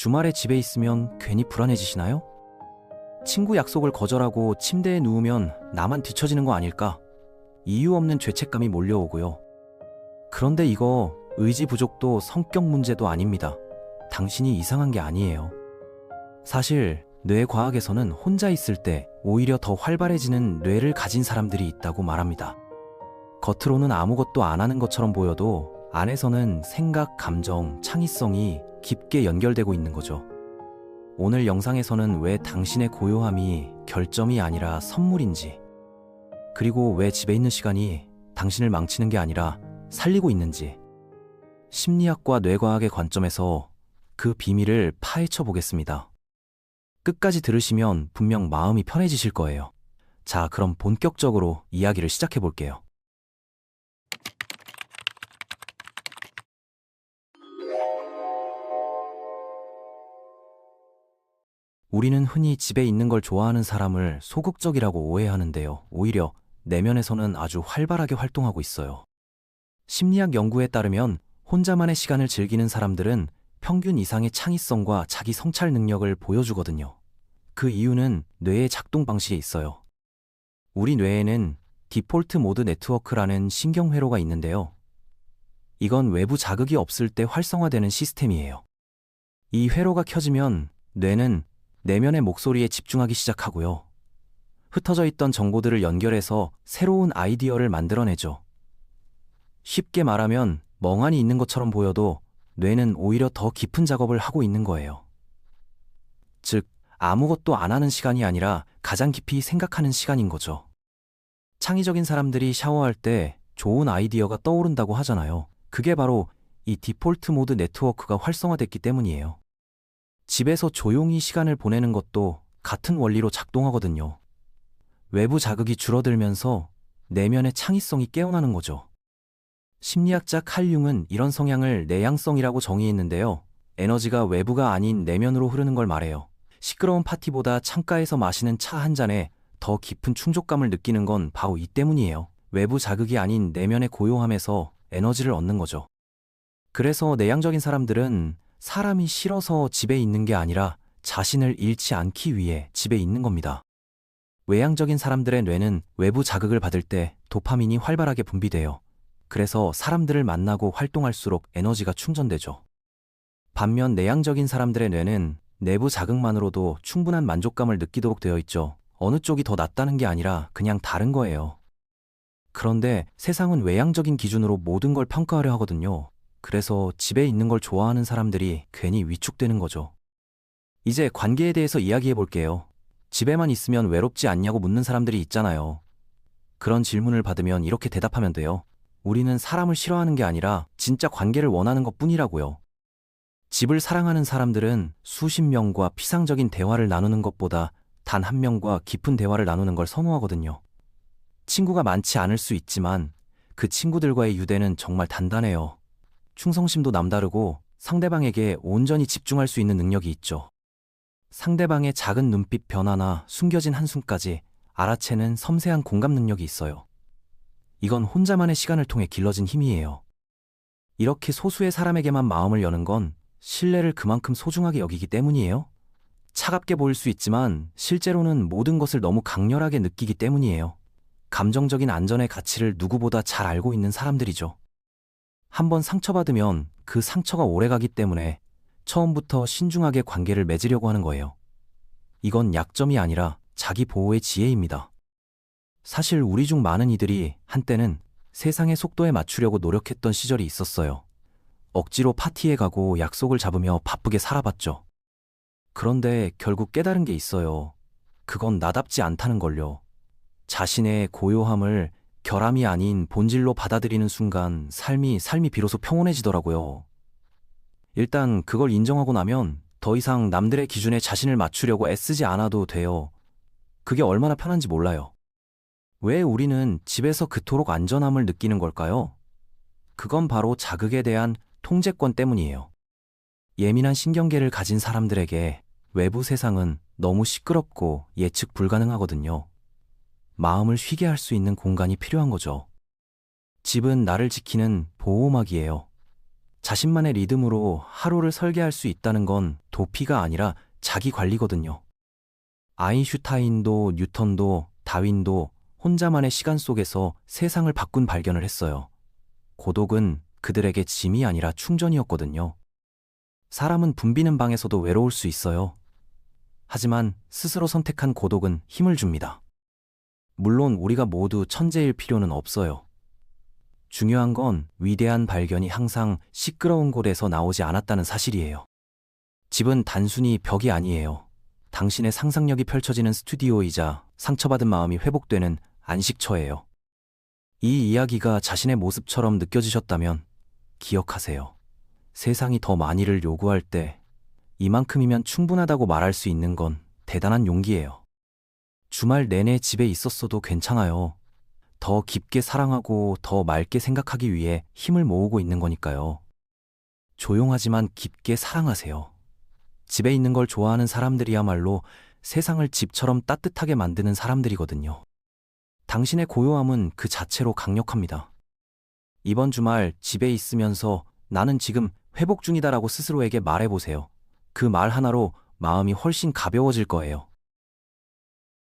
주말에 집에 있으면 괜히 불안해지시나요? 친구 약속을 거절하고 침대에 누우면 나만 뒤처지는 거 아닐까? 이유 없는 죄책감이 몰려오고요. 그런데 이거 의지 부족도 성격 문제도 아닙니다. 당신이 이상한 게 아니에요. 사실 뇌과학에서는 혼자 있을 때 오히려 더 활발해지는 뇌를 가진 사람들이 있다고 말합니다. 겉으로는 아무것도 안 하는 것처럼 보여도 안에서는 생각, 감정, 창의성이 깊게 연결되고 있는 거죠. 오늘 영상에서는 왜 당신의 고요함이 결점이 아니라 선물인지, 그리고 왜 집에 있는 시간이 당신을 망치는 게 아니라 살리고 있는지, 심리학과 뇌과학의 관점에서 그 비밀을 파헤쳐 보겠습니다. 끝까지 들으시면 분명 마음이 편해지실 거예요. 자, 그럼 본격적으로 이야기를 시작해 볼게요. 우리는 흔히 집에 있는 걸 좋아하는 사람을 소극적이라고 오해하는데요. 오히려 내면에서는 아주 활발하게 활동하고 있어요. 심리학 연구에 따르면 혼자만의 시간을 즐기는 사람들은 평균 이상의 창의성과 자기 성찰 능력을 보여주거든요. 그 이유는 뇌의 작동 방식에 있어요. 우리 뇌에는 디폴트 모드 네트워크라는 신경회로가 있는데요. 이건 외부 자극이 없을 때 활성화되는 시스템이에요. 이 회로가 켜지면 뇌는 내면의 목소리에 집중하기 시작하고요. 흩어져 있던 정보들을 연결해서 새로운 아이디어를 만들어내죠. 쉽게 말하면 멍하니 있는 것처럼 보여도 뇌는 오히려 더 깊은 작업을 하고 있는 거예요. 즉, 아무것도 안 하는 시간이 아니라 가장 깊이 생각하는 시간인 거죠. 창의적인 사람들이 샤워할 때 좋은 아이디어가 떠오른다고 하잖아요. 그게 바로 이 디폴트 모드 네트워크가 활성화됐기 때문이에요. 집에서 조용히 시간을 보내는 것도 같은 원리로 작동하거든요. 외부 자극이 줄어들면서 내면의 창의성이 깨어나는 거죠. 심리학자 칼 융은 이런 성향을 내향성이라고 정의했는데요. 에너지가 외부가 아닌 내면으로 흐르는 걸 말해요. 시끄러운 파티보다 창가에서 마시는 차 한 잔에 더 깊은 충족감을 느끼는 건 바로 이 때문이에요. 외부 자극이 아닌 내면의 고요함에서 에너지를 얻는 거죠. 그래서 내향적인 사람들은 사람이 싫어서 집에 있는 게 아니라 자신을 잃지 않기 위해 집에 있는 겁니다. 외향적인 사람들의 뇌는 외부 자극을 받을 때 도파민이 활발하게 분비돼요. 그래서 사람들을 만나고 활동할수록 에너지가 충전되죠. 반면 내향적인 사람들의 뇌는 내부 자극만으로도 충분한 만족감을 느끼도록 되어 있죠. 어느 쪽이 더 낫다는 게 아니라 그냥 다른 거예요. 그런데 세상은 외향적인 기준으로 모든 걸 평가하려 하거든요. 그래서 집에 있는 걸 좋아하는 사람들이 괜히 위축되는 거죠. 이제 관계에 대해서 이야기해 볼게요. 집에만 있으면 외롭지 않냐고 묻는 사람들이 있잖아요. 그런 질문을 받으면 이렇게 대답하면 돼요. 우리는 사람을 싫어하는 게 아니라 진짜 관계를 원하는 것 뿐이라고요. 집을 사랑하는 사람들은 수십 명과 피상적인 대화를 나누는 것보다 단 한 명과 깊은 대화를 나누는 걸 선호하거든요. 친구가 많지 않을 수 있지만 그 친구들과의 유대는 정말 단단해요. 충성심도 남다르고 상대방에게 온전히 집중할 수 있는 능력이 있죠. 상대방의 작은 눈빛 변화나 숨겨진 한숨까지 알아채는 섬세한 공감 능력이 있어요. 이건 혼자만의 시간을 통해 길러진 힘이에요. 이렇게 소수의 사람에게만 마음을 여는 건 신뢰를 그만큼 소중하게 여기기 때문이에요. 차갑게 보일 수 있지만 실제로는 모든 것을 너무 강렬하게 느끼기 때문이에요. 감정적인 안전의 가치를 누구보다 잘 알고 있는 사람들이죠. 한번 상처받으면 그 상처가 오래가기 때문에 처음부터 신중하게 관계를 맺으려고 하는 거예요. 이건 약점이 아니라 자기 보호의 지혜입니다. 사실 우리 중 많은 이들이 한때는 세상의 속도에 맞추려고 노력했던 시절이 있었어요. 억지로 파티에 가고 약속을 잡으며 바쁘게 살아봤죠. 그런데 결국 깨달은 게 있어요. 그건 나답지 않다는 걸요. 자신의 고요함을 결함이 아닌 본질로 받아들이는 순간 삶이 비로소 평온해지더라고요. 일단 그걸 인정하고 나면 더 이상 남들의 기준에 자신을 맞추려고 애쓰지 않아도 돼요. 그게 얼마나 편한지 몰라요. 왜 우리는 집에서 그토록 안전함을 느끼는 걸까요? 그건 바로 자극에 대한 통제권 때문이에요. 예민한 신경계를 가진 사람들에게 외부 세상은 너무 시끄럽고 예측 불가능하거든요. 마음을 쉬게 할 수 있는 공간이 필요한 거죠. 집은 나를 지키는 보호막이에요. 자신만의 리듬으로 하루를 설계할 수 있다는 건 도피가 아니라 자기 관리거든요. 아인슈타인도 뉴턴도 다윈도 혼자만의 시간 속에서 세상을 바꾼 발견을 했어요. 고독은 그들에게 짐이 아니라 충전이었거든요. 사람은 붐비는 방에서도 외로울 수 있어요. 하지만 스스로 선택한 고독은 힘을 줍니다. 물론 우리가 모두 천재일 필요는 없어요. 중요한 건 위대한 발견이 항상 시끄러운 곳에서 나오지 않았다는 사실이에요. 집은 단순히 벽이 아니에요. 당신의 상상력이 펼쳐지는 스튜디오이자 상처받은 마음이 회복되는 안식처예요. 이 이야기가 자신의 모습처럼 느껴지셨다면 기억하세요. 세상이 더 많이를 요구할 때 이만큼이면 충분하다고 말할 수 있는 건 대단한 용기예요. 주말 내내 집에 있었어도 괜찮아요. 더 깊게 사랑하고 더 맑게 생각하기 위해 힘을 모으고 있는 거니까요. 조용하지만 깊게 사랑하세요. 집에 있는 걸 좋아하는 사람들이야말로 세상을 집처럼 따뜻하게 만드는 사람들이거든요. 당신의 고요함은 그 자체로 강력합니다. 이번 주말 집에 있으면서 나는 지금 회복 중이다라고 스스로에게 말해보세요. 그 말 하나로 마음이 훨씬 가벼워질 거예요.